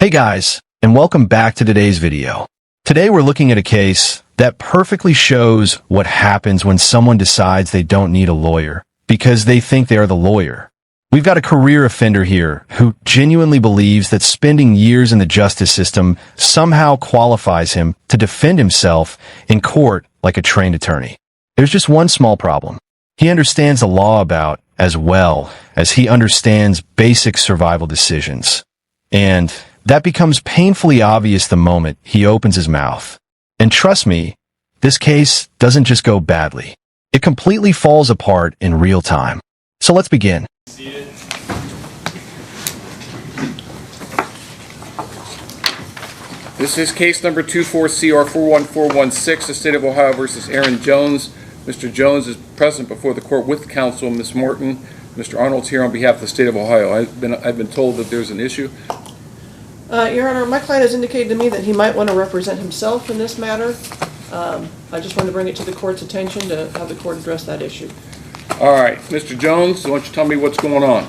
Hey guys, and welcome back to today's video. Today we're looking at a case that perfectly shows what happens when someone decides they don't need a lawyer because they think they are the lawyer. We've got a career offender here who genuinely believes that spending years in the justice system somehow qualifies him to defend himself in court like a trained attorney. There's just one small problem. He understands the law about as well as he understands basic survival decisions. And that becomes painfully obvious the moment he opens his mouth. And trust me, this case doesn't just go badly. It completely falls apart in real time. So let's begin. This is case number 24CR41416, the State of Ohio versus Aaron Jones. Mr. Jones is present before the court with counsel, Ms. Morton. Mr. Arnold's here on behalf of the State of Ohio. I've been told that there's an issue. Your Honor, my client has indicated to me that he might want to represent himself in this matter. I just wanted to bring it to the court's attention to have the court address that issue. All right, Mr. Jones, why don't you tell me what's going on?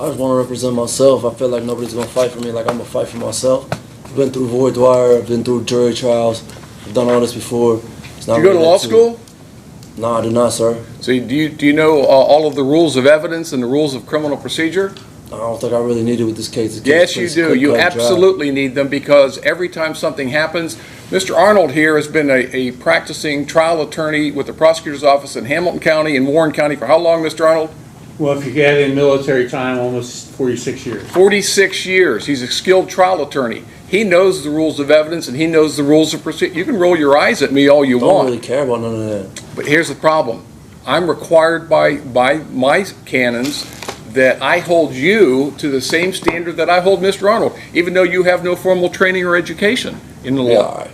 I just want to represent myself. I feel like nobody's going to fight for me like I'm going to fight for myself. I've been through voir dire, I've been through jury trials, I've done all this before. Did you go to law school? No, I did not, sir. So do you know all of the rules of evidence and the rules of criminal procedure? I don't think I really need it with this case. Yes, you do. You absolutely need them because every time something happens, Mr. Arnold here has been a practicing trial attorney with the prosecutor's office in Hamilton County and Warren County for how long, Mr. Arnold? Well, if you add in military time, almost 46 years. 46 years. He's a skilled trial attorney. He knows the rules of evidence and he knows the rules of procedure. You can roll your eyes at me all you want. I don't really care about none of that. But here's the problem. I'm required by my canons that I hold you to the same standard that I hold Mr. Arnold, even though you have no formal training or education in the law. All right.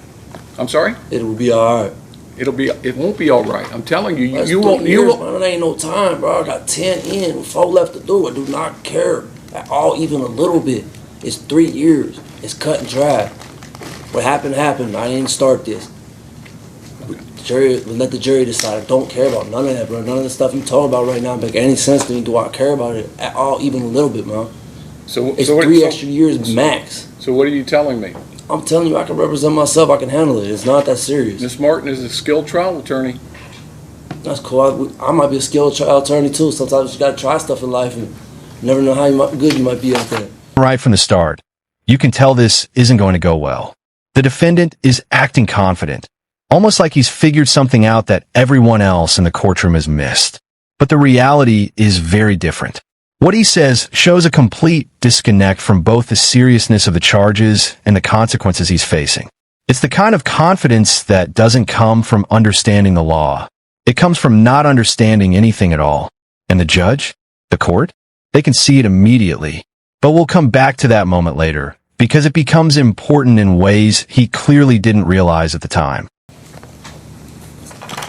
I'm sorry? It will be all right. It won't be all right. I'm telling you, That's you won't. Man, it ain't no time, bro. I got 10 in, 4 left to do. I do not care at all, even a little bit. It's 3 years. It's cut and dry. What happened, happened. I didn't start this. Let the jury decide. I don't care about none of that, bro. None of the stuff you talking about right now make any sense to me. Do I care about it at all, even a little bit, man? It's 3 extra years max. So what are you telling me? I'm telling you, I can represent myself. I can handle it. It's not that serious. Ms. Martin is a skilled trial attorney. That's cool. I might be a skilled trial attorney too. Sometimes you gotta try stuff in life and you never know how good you might be at that. Right from the start, you can tell this isn't going to go well. The defendant is acting confident, almost like he's figured something out that everyone else in the courtroom has missed. But the reality is very different. What he says shows a complete disconnect from both the seriousness of the charges and the consequences he's facing. It's the kind of confidence that doesn't come from understanding the law. It comes from not understanding anything at all. And the judge, the court, they can see it immediately. But we'll come back to that moment later, because it becomes important in ways he clearly didn't realize at the time.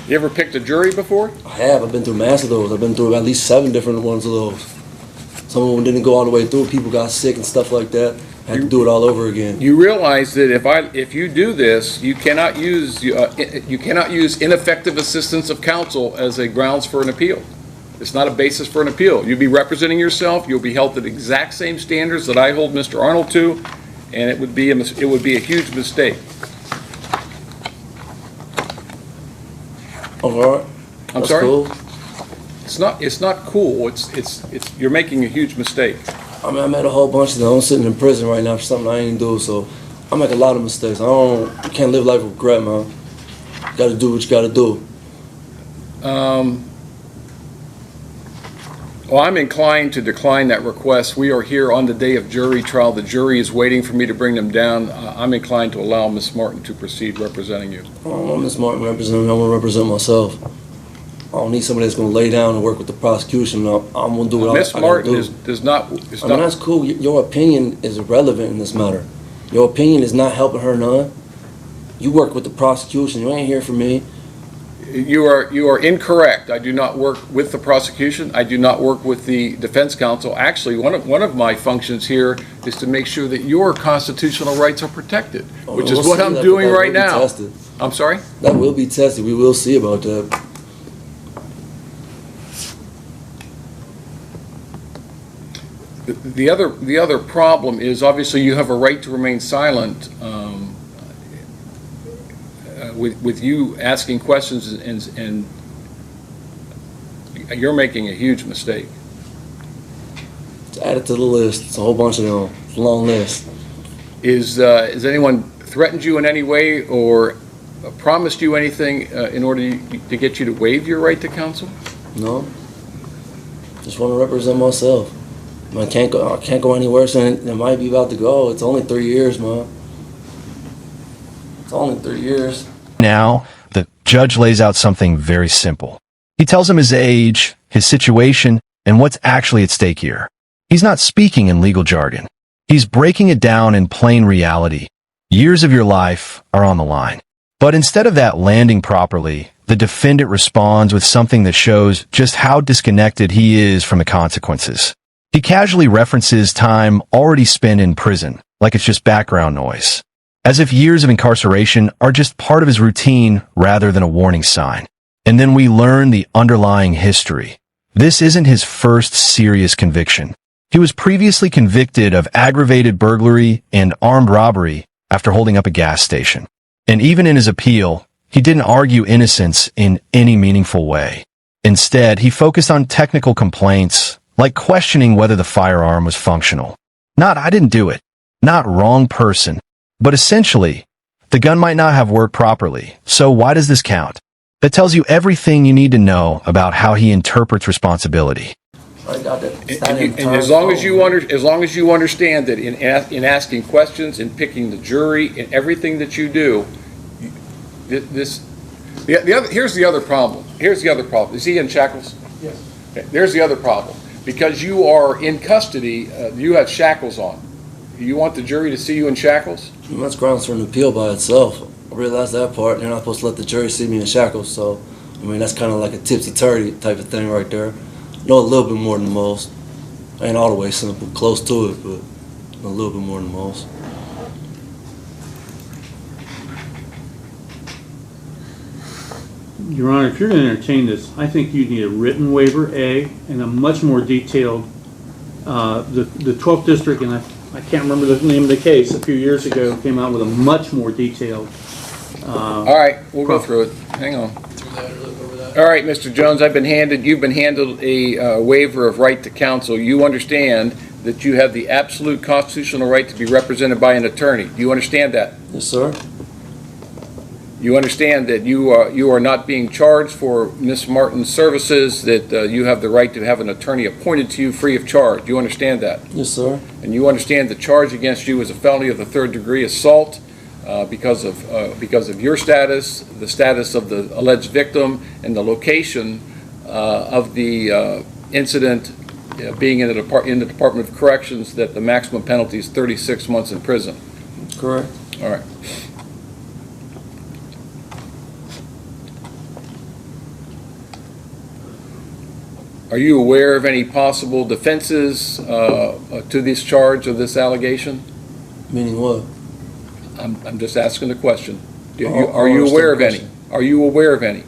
You ever picked a jury before? I have. I've been through mass of those. I've been through at least 7 different ones of those. Some of them didn't go all the way through. People got sick and stuff like that. I had to do it all over again. You realize that if you do this, you cannot use ineffective assistance of counsel as a grounds for an appeal. It's not a basis for an appeal. You'll be representing yourself. You'll be held to the exact same standards that I hold Mr. Arnold to, and it would be a huge mistake. All right. I'm That's sorry? Cool. It's not cool. It's you're making a huge mistake. I mean, I made a whole bunch of them. I'm sitting in prison right now for something I ain't do, so I make a lot of mistakes. You can't live life with regret, man. You gotta do what you gotta do. Well, I'm inclined to decline that request. We are here on the day of jury trial. The jury is waiting for me to bring them down. I'm inclined to allow Ms. Martin to proceed representing you. I don't want Ms. Martin representing me. I want to represent myself. I don't need somebody that's going to lay down and work with the prosecution. I'm going to do what I Ms. gotta Martin do. does not. I mean, that's cool. Your opinion is irrelevant in this matter. Your opinion is not helping her none. You work with the prosecution. You ain't here for me. You are incorrect. I do not work with the prosecution. I do not work with the defense counsel. Actually, one of my functions here is to make sure that your constitutional rights are protected, which is what I'm doing right now. Tested. I'm sorry? That will be tested. We will see about that. The other problem is, obviously, you have a right to remain silent with you asking questions, and you're making a huge mistake. Add it to the list. It's a whole bunch of them. It's a long list. Is anyone threatened you in any way or promised you anything in order to get you to waive your right to counsel? No. Just want to represent myself. I can't go any worse than it might be about to go. It's only 3 years, man. It's only 3 years. Now, the judge lays out something very simple. He tells him his age, his situation, and what's actually at stake here. He's not speaking in legal jargon. He's breaking it down in plain reality. Years of your life are on the line. But instead of that landing properly, the defendant responds with something that shows just how disconnected he is from the consequences. He casually references time already spent in prison, like it's just background noise, as if years of incarceration are just part of his routine rather than a warning sign. And then we learn the underlying history. This isn't his first serious conviction. He was previously convicted of aggravated burglary and armed robbery after holding up a gas station. And even in his appeal, he didn't argue innocence in any meaningful way. Instead, he focused on technical complaints, like questioning whether the firearm was functional. Not, I didn't do it. Not wrong person. But essentially, the gun might not have worked properly, so why does this count? That tells you everything you need to know about how he interprets responsibility. I got that. And as long as you understand that in asking questions, in picking the jury, in everything that you do, here's the other problem. Here's the other problem. Is he in shackles? Yes. Okay, there's the other problem. Because you are in custody, you have shackles on. You want the jury to see you in shackles? That's grounds for an appeal by itself. I realize that part. They're not supposed to let the jury see me in shackles, so I mean that's kind of like a tipsy-turvy type of thing right there. Know a little bit more than most. Ain't all the way simple, close to it, but a little bit more than most. Your Honor, if you're going to entertain this, I think you need a written waiver, A, and a much more detailed, the 12th District, and I can't remember the name of the case, a few years ago, came out with a much more detailed. All right, we'll go through it. Hang on. All right, Mr. Jones, you've been handed a waiver of right to counsel. You understand that you have the absolute constitutional right to be represented by an attorney. Do you understand that? Yes, sir. You understand that you are not being charged for Ms. Martin's services, that you have the right to have an attorney appointed to you free of charge. Do you understand that? Yes, sir. And you understand the charge against you is a felony of the third degree assault because of your status, the status of the alleged victim, and the location of the incident being in the Department of Corrections, that the maximum penalty is 36 months in prison. Correct. All right. Are you aware of any possible defenses to this charge or this allegation? Meaning what? I'm just asking the question. Are you aware of any? Are you aware of any?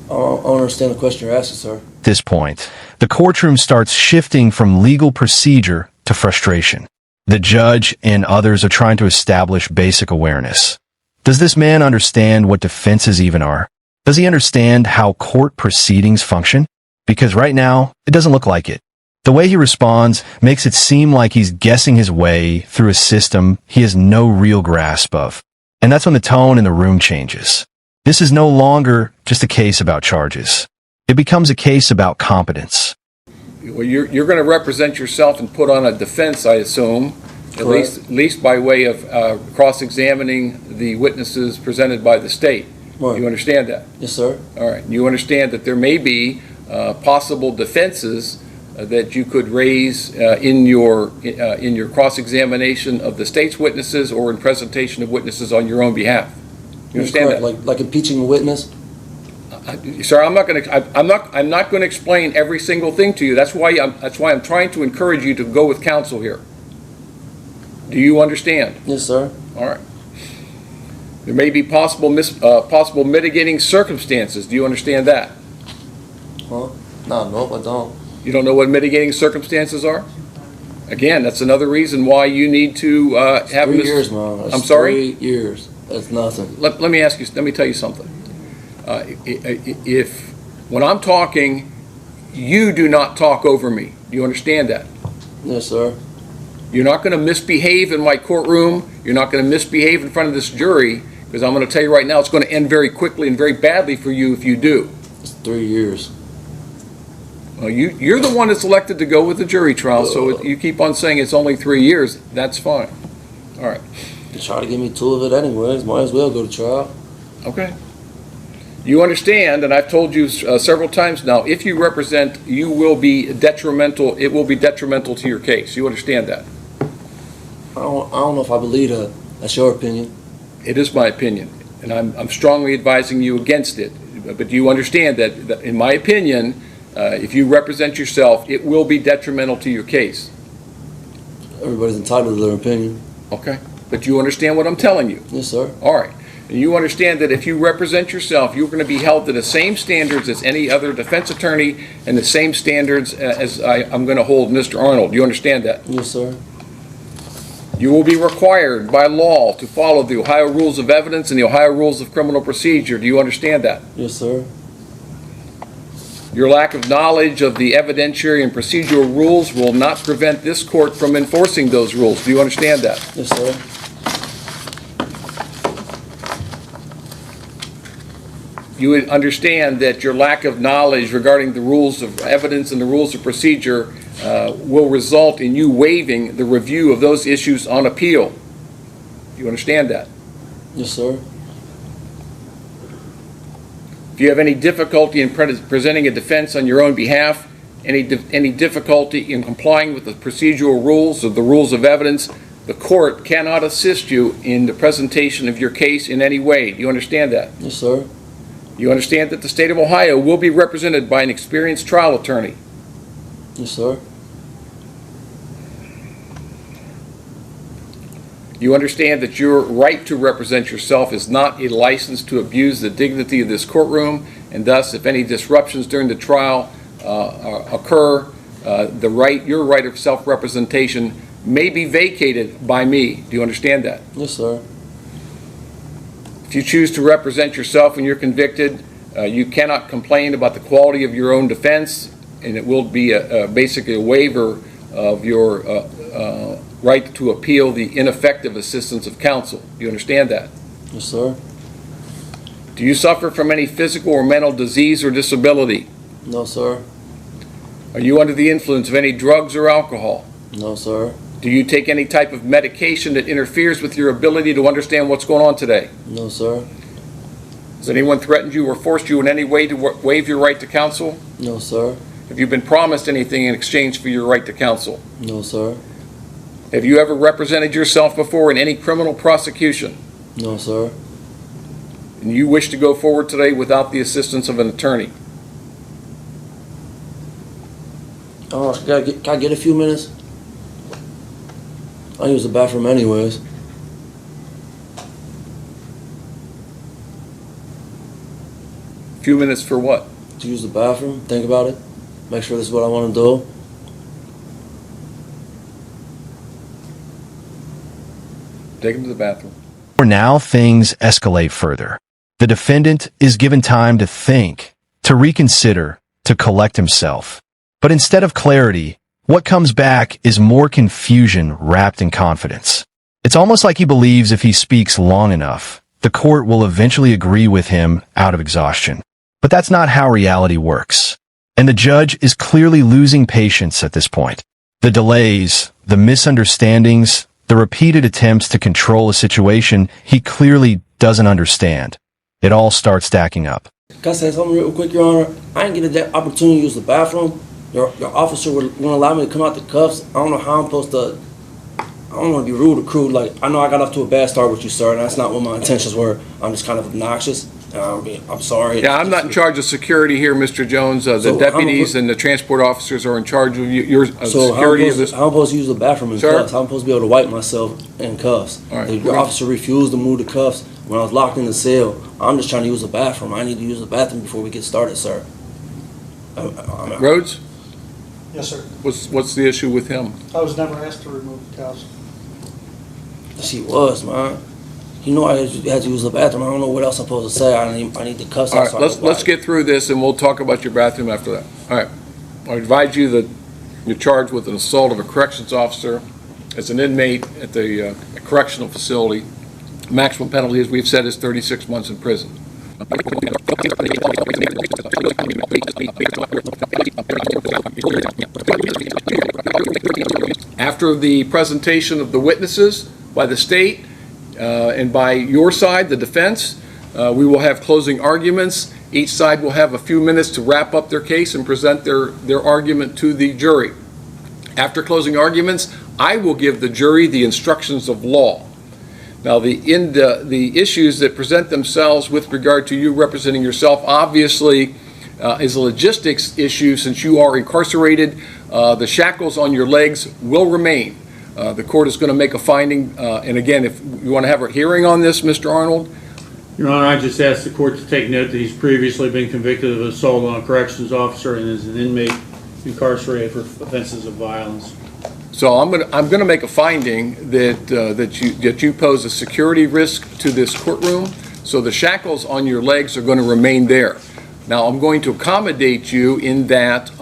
I don't understand the question you're asking, sir. At this point, the courtroom starts shifting from legal procedure to frustration. The judge and others are trying to establish basic awareness. Does this man understand what defenses even are? Does he understand how court proceedings function? Because right now, it doesn't look like it. The way he responds makes it seem like he's guessing his way through a system he has no real grasp of. And that's when the tone in the room changes. This is no longer just a case about charges. It becomes a case about competence. Well, you're going to represent yourself and put on a defense, I assume, at least by way of cross-examining the witnesses presented by the state. Right. You understand that? Yes, sir. All right. You understand that there may be possible defenses that you could raise in your cross-examination of the state's witnesses or in presentation of witnesses on your own behalf. You understand that? Like impeaching a witness? Sir, I'm not going to explain every single thing to you. That's why I'm trying to encourage you to go with counsel here. Do you understand? Yes, sir. All right. There may be possible mitigating circumstances. Do you understand that? Huh? No, I don't. You don't know what mitigating circumstances are? Again, that's another reason why you need to have... 3 years, man. That's I'm sorry? 3 years. That's nothing. Let me ask you, let me tell you something. If, when I'm talking, you do not talk over me. Do you understand that? Yes, sir. You're not going to misbehave in my courtroom. You're not going to misbehave in front of this jury, because I'm going to tell you right now it's going to end very quickly and very badly for you if you do. It's 3 years. Well, you're the one that's elected to go with the jury trial, so you keep on saying it's only 3 years. That's fine. All right. They try to give me 2 of it anyways. Might as well go to trial. Okay. You understand, and I've told you several times now, if you represent, you will be detrimental, it will be detrimental to your case. You understand that? I don't know if I believe that. That's your opinion. It is my opinion, and I'm strongly advising you against it. But do you understand that in my opinion, if you represent yourself, it will be detrimental to your case? Everybody's entitled to their opinion. Okay. But you understand what I'm telling you? Yes, sir. All right. And you understand that if you represent yourself, you're going to be held to the same standards as any other defense attorney and the same standards as I'm going to hold Mr. Arnold. You understand that? Yes, sir. You will be required by law to follow the Ohio Rules of Evidence and the Ohio Rules of Criminal Procedure. Do you understand that? Yes, sir. Your lack of knowledge of the evidentiary and procedural rules will not prevent this court from enforcing those rules. Do you understand that? Yes, sir. You would understand that your lack of knowledge regarding the rules of evidence and the rules of procedure will result in you waiving the review of those issues on appeal. You understand that? Yes, sir. If you have any difficulty in presenting a defense on your own behalf, any difficulty in complying with the procedural rules or the rules of evidence, the court cannot assist you in the presentation of your case in any way. Do you understand that? Yes, sir. You understand that the state of Ohio will be represented by an experienced trial attorney. Yes, sir. You understand that your right to represent yourself is not a license to abuse the dignity of this courtroom, and thus, if any disruptions during the trial occur, your right of self-representation may be vacated by me. Do you understand that? Yes, sir. If you choose to represent yourself when you're convicted, you cannot complain about the quality of your own defense, and it will be basically a waiver of your right to appeal the ineffective assistance of counsel. Do you understand that? Yes, sir. Do you suffer from any physical or mental disease or disability? No, sir. Are you under the influence of any drugs or alcohol? No, sir. Do you take any type of medication that interferes with your ability to understand what's going on today? No, sir. Has anyone threatened you or forced you in any way to waive your right to counsel? No, sir. Have you been promised anything in exchange for your right to counsel? No, sir. Have you ever represented yourself before in any criminal prosecution? No, sir. And you wish to go forward today without the assistance of an attorney? Can I get a few minutes? I use the bathroom anyways. A few minutes for what? To use the bathroom, think about it, make sure this is what I want to do. Take him to the bathroom. For now, things escalate further. The defendant is given time to think, to reconsider, to collect himself. But instead of clarity, what comes back is more confusion wrapped in confidence. It's almost like he believes if he speaks long enough, the court will eventually agree with him out of exhaustion. But that's not how reality works. And the judge is clearly losing patience at this point. The delays, the misunderstandings, the repeated attempts to control a situation he clearly doesn't understand. It all starts stacking up. Can I say something real quick, Your Honor? I didn't get that opportunity to use the bathroom. Your officer wouldn't allow me to come out the cuffs. I don't know how I'm supposed to. I don't want to be rude or crude. Like, I know I got off to a bad start with you, sir, and that's not what my intentions were. I'm just kind of obnoxious. I'm sorry. Yeah, I'm not in charge of security here, Mr. Jones. The So deputies and the transport officers are in charge of your security of this. How I'm supposed to use the bathroom in Sir? cuffs? How I'm supposed to be able to wipe myself in cuffs? All right. Your officer refused to move the cuffs when I was locked in the cell. I'm just trying to use the bathroom. I need to use the bathroom before we get started, sir. Rhodes? Yes, sir. What's the issue with him? I was never asked to remove the cows. She was, man. You know I had to use the bathroom. I don't know what else I'm supposed to say. I need the cuss All out. right, let's get through this, and we'll talk about your bathroom after that. All right. I advise you that you're charged with an assault of a corrections officer as an inmate at the correctional facility. Maximum penalty, as we've said, is 36 months in prison. After the presentation of the witnesses by the state and by your side, the defense, we will have closing arguments. Each side will have a few minutes to wrap up their case and present their argument to the jury. After closing arguments, I will give the jury the instructions of law. Now, the issues that present themselves with regard to you representing yourself, obviously, is a logistics issue. Since you are incarcerated, the shackles on your legs will remain. The court is going to make a finding, and again, if you want to have a hearing on this, Mr. Arnold. Your Honor, I just asked the court to take note that he's previously been convicted of assault on a corrections officer and is an inmate incarcerated for offenses of violence. So I'm going to make a finding that you pose a security risk to this courtroom. So the shackles on your legs are going to remain there. Now I'm going to accommodate you in that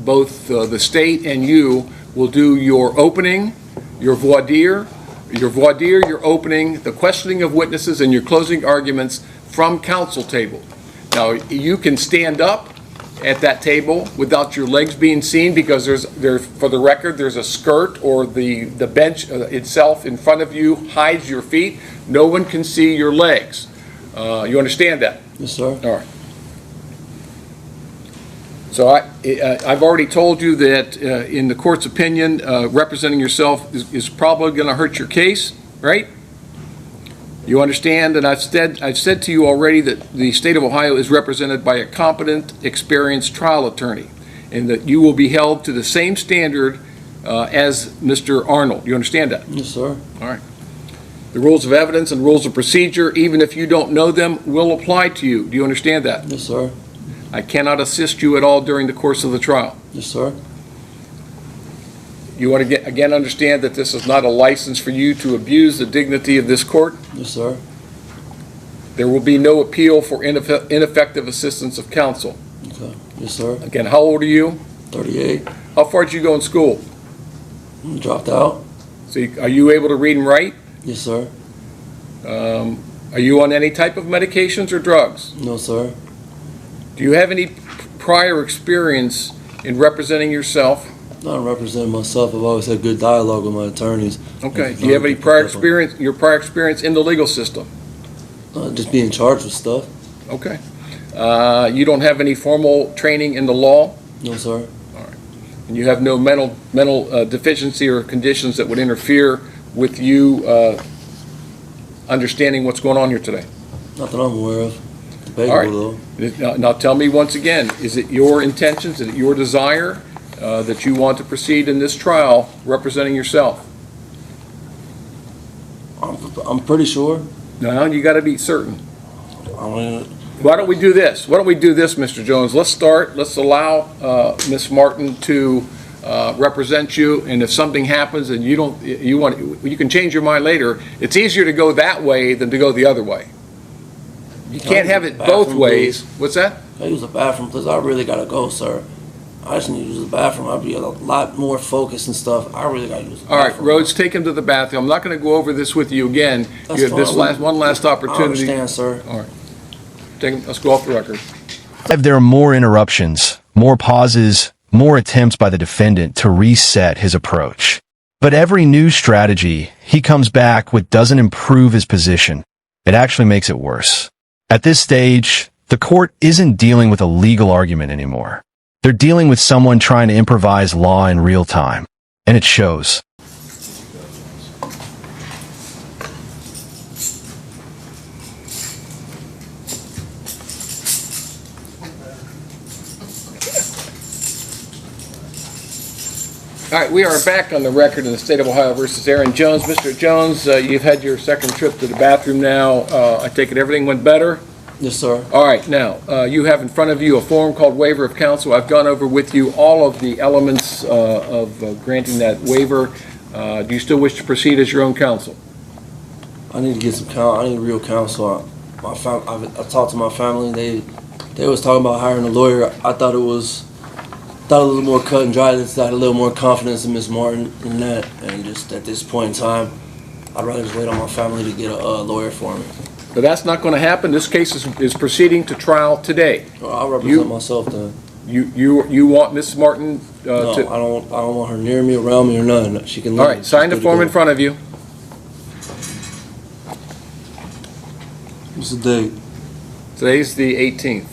both the state and you will do your opening, your voir dire, your opening, the questioning of witnesses, and your closing arguments from counsel table. Now you can stand up at that table without your legs being seen, because for the record, there's a skirt, or the bench itself in front of you hides your feet. No one can see your legs. You understand that? Yes, sir. All right. So I've already told you that in the court's opinion, representing yourself is probably going to hurt your case, right? You understand, and I've said to you already that the state of Ohio is represented by a competent, experienced trial attorney, and that you will be held to the same standard as Mr. Arnold. You understand that? Yes, sir. All right. The rules of evidence and rules of procedure, even if you don't know them, will apply to you. Do you understand that? Yes, sir. I cannot assist you at all during the course of the trial. Yes, sir. You want to again understand that this is not a license for you to abuse the dignity of this court. Yes, sir. There will be no appeal for ineffective assistance of counsel. Okay. Yes, sir. Again, how old are you? 38. How far did you go in school? Dropped out. So are you able to read and write? Yes, sir. Are you on any type of medications or drugs? No, sir. Do you have any prior experience in representing yourself? Not representing myself. I've always had good dialogue with my attorneys. Okay. Do you have any prior experience? Your prior experience in the legal system? Just being charged with stuff. Okay. You don't have any formal training in the law? No, sir. All right. And you have no mental deficiency or conditions that would interfere with you understanding what's going on here today? Not that I'm aware of. All right. Now tell me once again, is it your intentions, is it your desire that you want to proceed in this trial representing yourself? I'm pretty sure. No, you got to be certain. I mean, Why don't we do this? Why don't we do this, Mr. Jones? Let's allow Ms. Martin to represent you, and if something happens and you can change your mind later. It's easier to go that way than to go the other way. You can't have it both ways. What's that? I use the bathroom, please. I really gotta go, sir. I just need to use the bathroom. I'll be a lot more focused and stuff. I really gotta use the bathroom. All right, Rhodes, take him to the bathroom. I'm not going to go over this with you again. That's You have this fine. one last opportunity. I understand, sir. All right. Take him, let's go off the record. There are more interruptions, more pauses, more attempts by the defendant to reset his approach. But every new strategy he comes back with doesn't improve his position. It actually makes it worse. At this stage, the court isn't dealing with a legal argument anymore. They're dealing with someone trying to improvise law in real time. And it shows. All right, we are back on the record in the state of Ohio versus Aaron Jones. Mr. Jones, you've had your second trip to the bathroom now. I take it everything went better? Yes, sir. All right, now, you have in front of you a form called waiver of counsel. I've gone over with you all of the elements of granting that waiver. Do you still wish to proceed as your own counsel? I need to get some I need real counsel. I talked to my family. They was talking about hiring a lawyer. I thought it was a little more cut and dry. I had a little more confidence in Miss Martin in that. And just at this point in time, I'd rather just wait on my family to get a lawyer for me. But that's not going to happen. This case is proceeding to trial today. Well, I'll represent myself then. You want Mrs. Martin No, to... I don't want her near me, around me, or nothing. She can leave. All right, sign the form in front of you. What's the date? Today's the 18th.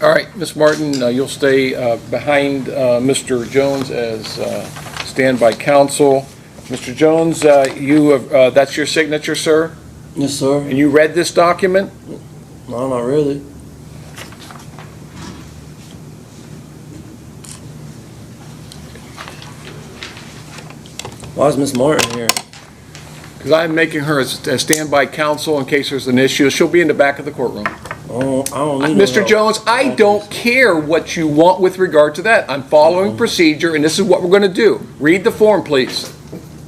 All right, Ms. Martin, you'll stay behind Mr. Jones as standby counsel. Mr. Jones, that's your signature, sir? Yes, sir. And you read this document? No, not really. Why is Miss Martin here? Because I'm making her as standby counsel in case there's an issue. She'll be in the back of the courtroom. I don't need Mr. Jones, I don't care what you want with regard to that. I'm following procedure, and this is what we're going to do. Read the form, please.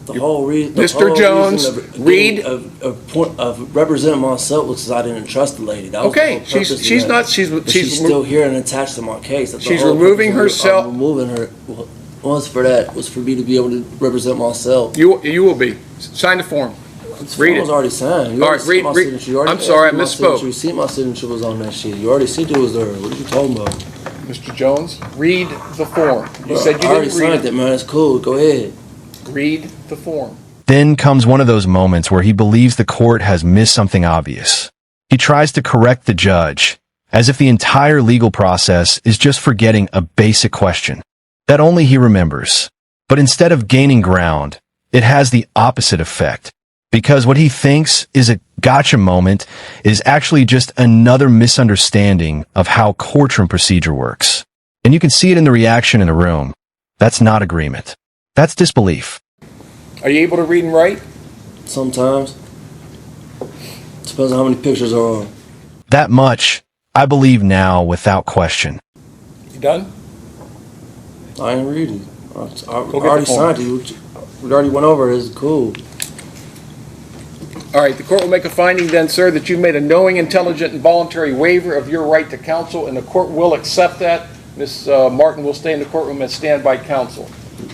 The whole reason, Mr. Jones, read. Of representing myself was because I didn't trust the lady. That was Okay, the whole purpose of she's that. not. But she's still here and attached to my case. That's the She's whole removing purpose of herself. removing her was for me to be able to represent myself. You will be. Sign the form. This Read form was it. already signed. You All already right, seen my read. signature. You already I'm sorry, I asked me my misspoke. signature. You see my signature was on that sheet. You already seen it was there. What are you talking about? Mr. Jones, read the form. You said you I already didn't read signed it, man. It's cool. Go ahead. Read the form. Then comes one of those moments where he believes the court has missed something obvious. He tries to correct the judge, as if the entire legal process is just forgetting a basic question that only he remembers. But instead of gaining ground, it has the opposite effect, because what he thinks is a gotcha moment is actually just another misunderstanding of how courtroom procedure works. And you can see it in the reaction in the room. That's not agreement. That's disbelief. Are you able to read and write? Sometimes. Depends on how many pictures are on. That much, I believe now without question. You done? I ain't read it. I Go get already the form. signed it. We already went over it. It's cool. All right, the court will make a finding then, sir, that you've made a knowing, intelligent, and voluntary waiver of your right to counsel, and the court will accept that. Ms. Martin will stay in the courtroom as standby counsel.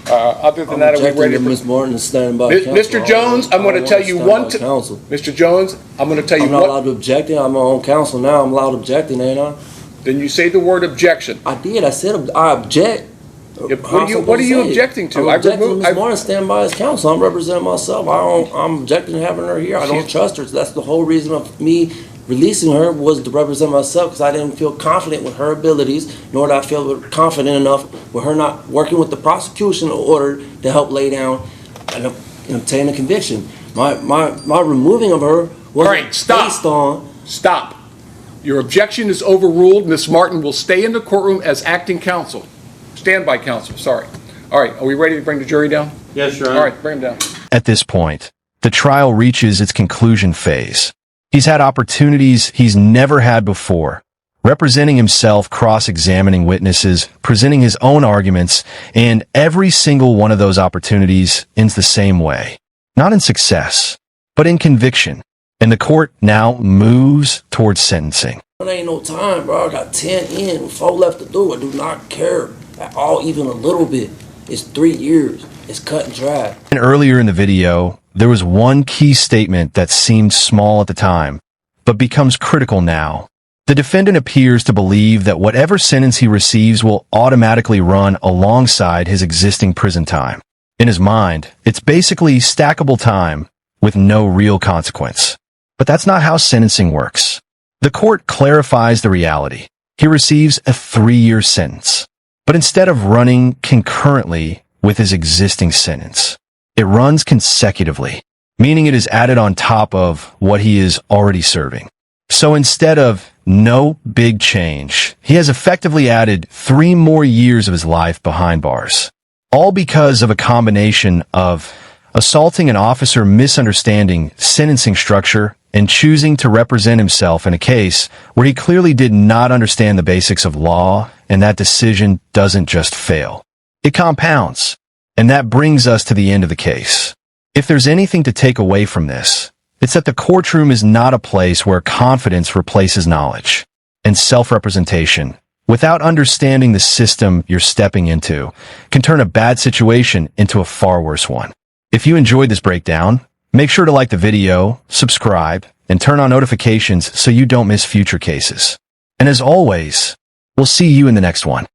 Other than that, are we ready to... Miss Martin is standing by counsel. Mr. Jones, I'm going to tell you one... Mr. Jones, I'm going to tell you I'm not allowed to object. I'm my own counsel now. I'm allowed objecting, ain't I? Then you say the word objection. I did. I said I object. What are you objecting to? I'm objecting to Ms. Martin stand by as counsel. I'm representing myself. I'm objecting to having her here. I don't trust her. So that's the whole reason of me releasing her was to represent myself, because I didn't feel confident with her abilities, nor did I feel confident enough with her not working with the prosecution in order to help lay down and obtain a conviction. My removing of her wasn't based on... Stop. Your objection is overruled. Ms. Martin will stay in the courtroom as acting counsel. Standby counsel, sorry. All right, are we ready to bring the jury down? Yes, Your Honor. All right, bring them down. At this point, the trial reaches its conclusion phase. He's had opportunities he's never had before, representing himself, cross-examining witnesses, presenting his own arguments, and every single one of those opportunities ends the same way. Not in success, but in conviction. And the court now moves towards sentencing. It ain't no time, bro. I got 10 in, 4 left to do. I do not care at all, even a little bit. It's 3 years. It's cut and dry. And earlier in the video, there was one key statement that seemed small at the time, but becomes critical now. The defendant appears to believe that whatever sentence he receives will automatically run alongside his existing prison time. In his mind, it's basically stackable time with no real consequence. But that's not how sentencing works. The court clarifies the reality. He receives a 3-year sentence. But instead of running concurrently with his existing sentence, it runs consecutively. meaning it is added on top of what he is already serving. So instead of no big change, he has effectively added 3 more years of his life behind bars. All because of a combination of assaulting an officer, misunderstanding sentencing structure, and choosing to represent himself in a case where he clearly did not understand the basics of law, and that decision doesn't just fail. It compounds. And that brings us to the end of the case. If there's anything to take away from this, it's that the courtroom is not a place where confidence replaces knowledge and self-representation. Without understanding the system you're stepping into, can turn a bad situation into a far worse one. If you enjoyed this breakdown, make sure to like the video, subscribe, and turn on notifications so you don't miss future cases. And as always, we'll see you in the next one.